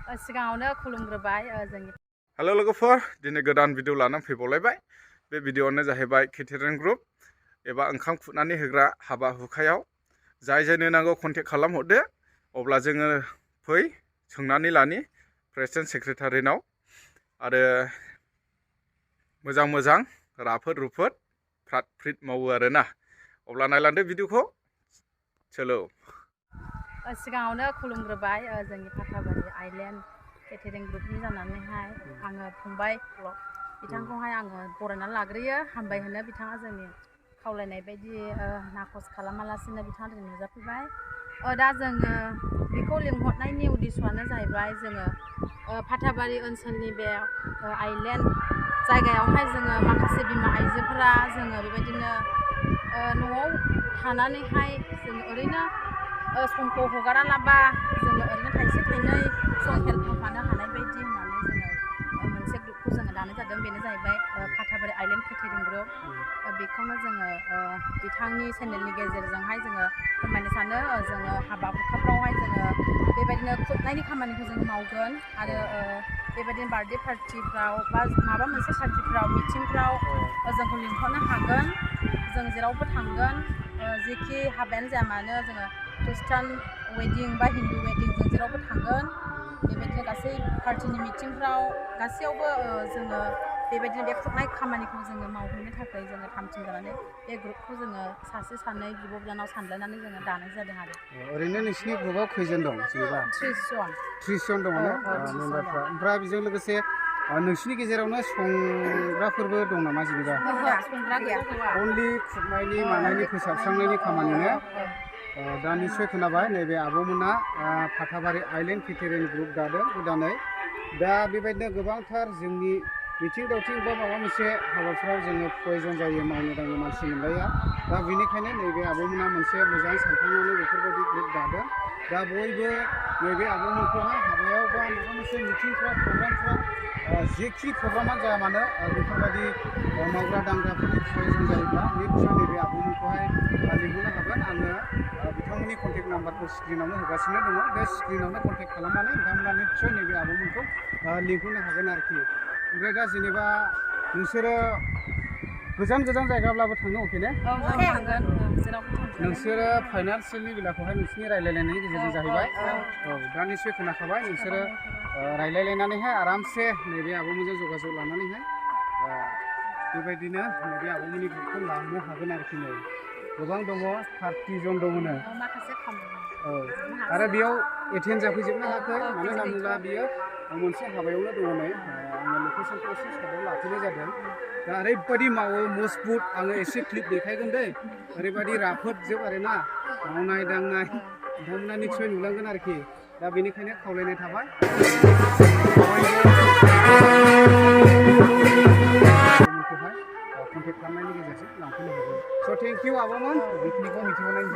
सिगाङावनो खुलुमग्रोबाय जोंनि हेलो लोगोफोर दिनै गोदान भिडिअ लानानै फैबावलायबाय बे भिडिअआनो जाहैबाय केटारिं ग्रुप एबा ओंखाम खुरनानै होग्रा हाबा हुखायाव जाय जायनो नांगौ कन्टेक्ट खालामहरदो अब्ला जोङो फै सोंनानै लानि प्रेसिडेन्ट सेक्रेटारिनाव आरो मोजां राफोद रुफोद फ्रात फ्रित मावो आरोना अब्ला नायलांदो भिडिअखौ चलो सिगाङावनो खुलुमग्रोबाय जोंनि फाथाबारि आइलेण्ड केटारिं ग्रुपनि जानानैहाय आङो फंबाय बिथांखौहाय आङो बरायनानै लाग्रोयो हामबाय होनो बिथाङा जोंनि खावलायनाय बायदि नाखस खालामालासिनो बिथाङा दिनै नुजाफैबाय दा जोङो बेखौ लिंहरनायनि उद्देश्यआनो जाहैबाय जोङो फाथाबारि ओनसोलनि बे आइलेण्ड जायगायावहाय जोङो माखासे बिमा आइजोफोरा जोङो बेबायदिनो न'आव थानानैहाय जोङो ओरैनो समखौ हगारालाबा जोङो ओरैनो थाइसे थाइनै सम हेल्प होफानो हानाय बायदि होननानै जोङो मोनसे ग्रुपखौ जोङो दानाय जादों बेनो जाहैबाय फाथाबारि आइलेण्ड केटारिं ग्रुप बेखौनो जोङो बिथांनि चेनेलनि गेजेरजोंहाय जोङो फोरमायनो सानो जोङो हाबा हुखाफ्रावहाय जोङो बेबायदिनो खुरनायनि खामानिखौ जोङो मावगोन आरो बेबायदिनो बार्थडे पार्टिफ्राव बा माबा मोनसे पार्टिफ्राव मिटिंफ्राव जोंखौ लिंहरनो हागोन जों जेरावबो थांगोन जेखि हाबायानो जाया मानो जोङो ख्रिस्टान वेडिं बा हिन्दु वेडिं जों जेरावबो थांगोन बेबायदिनो गासै पार्टिनि मिटिंफ्राव गासैयावबो जोङो बेबायदिनो बे खुरनाय खामानिखौ जोङो मावहैनो थाखाय जोङो थामथिम जानानै बे ग्रुपखौ जोङो सासे सानै बिब' बिनानाव सानलायनानै जोङो दानाय जादों आरो ओरैनो नोंसिनि ग्रुपआव खैजन दं जेनेबा 30 जन दङ ना मेम्बारफ्रा ओमफ्राय बेजों लोगोसे नोंसिनि गेजेरावनो संग्राफोरबो दं नामा जेनेबा संग्रा गैया अनलि खुरनायनि मानायनि फोसाबस्रांनायनि खामानिनो दा निस्सय खोनाबाय नैबे आब'मोना फाथाबारि आइलेण्ड केटारिं ग्रुप दादों गोदानै दा बेबायदिनो गोबांथार जोंनि मिथिं दावथिं बा माबा मोनसे हाबाफोराव जोङो प्रयजन जायो मावनो दांनो मानसि मोनलाया दा बेनिखायनो नैबे आब'मोना मोनसे मोजां सानखांनानै बेफोरबायदि ग्रुप दादों दा बयबो नैबे आब'मोनखौहाय हाबायाव बा माबा मोनसे मिथिंफ्राव प्रग्रामफ्राव जेखि प्रग्रामानो जाया मानो बेफोरबायदि मावग्रा दांग्राफोरनि प्रयजन जायोब्ला निस्सय नैबे आब'मोनखौहाय लिंहरनो हागोन आङो बिथांमोननि कन्टेक्ट नाम्बारखौ स्क्रिनावनो होगासिनो दङ बे स्क्रिनावनो कन्टेक्ट खालामनानै बिथांमोना निस्सय नैबे आब'मोनखौ लिंहरनो हागोन आरोखि ओमफ्राय दा जेनेबा नोंसोरो गोजान जायगाब्लाबो थांनो अके ने नोंसोरो फाइनान्सियेलनि बेलाखौहाय नोंसिनि रायलायलायनायनि गेजेरजों जाहैबाय औ दा निस्सय खोनाखाबाय नोंसोरो रायलायलायनानैहाय आरामसे नैबे आब'मोनजों जगाजग लानानैहाय बेबायदिनो नैबे आब'मोननि ग्रुपखौ लांनो हागोन आरोखि नै गोबां दङ 30 जन दङनो औ आरो बेयाव एटेन्ड जाफैजोबनो हायाखै मानो होनना बुङोब्ला बियो मोनसे हाबायावनो दङ नै आङो लकेसनखौ एसे साइडआव लाखिनाय जादों दा ओरैबायदि मावो मजबुत आङो एसे क्लिप देखायगोन दै ओरैबायदि राफोद जोब आरोना मावनाय दांनाय नोंथांमोना निस्सय नुलांगोन आरोखि दा बेनिखायनो खावलायनाय थाबाय कन्टेक्ट खालामनायनि गेजेरजों लांफैनो हागोन स' थेंक इउ आब'मोन बेखिनिखौ मिथिहरनायनि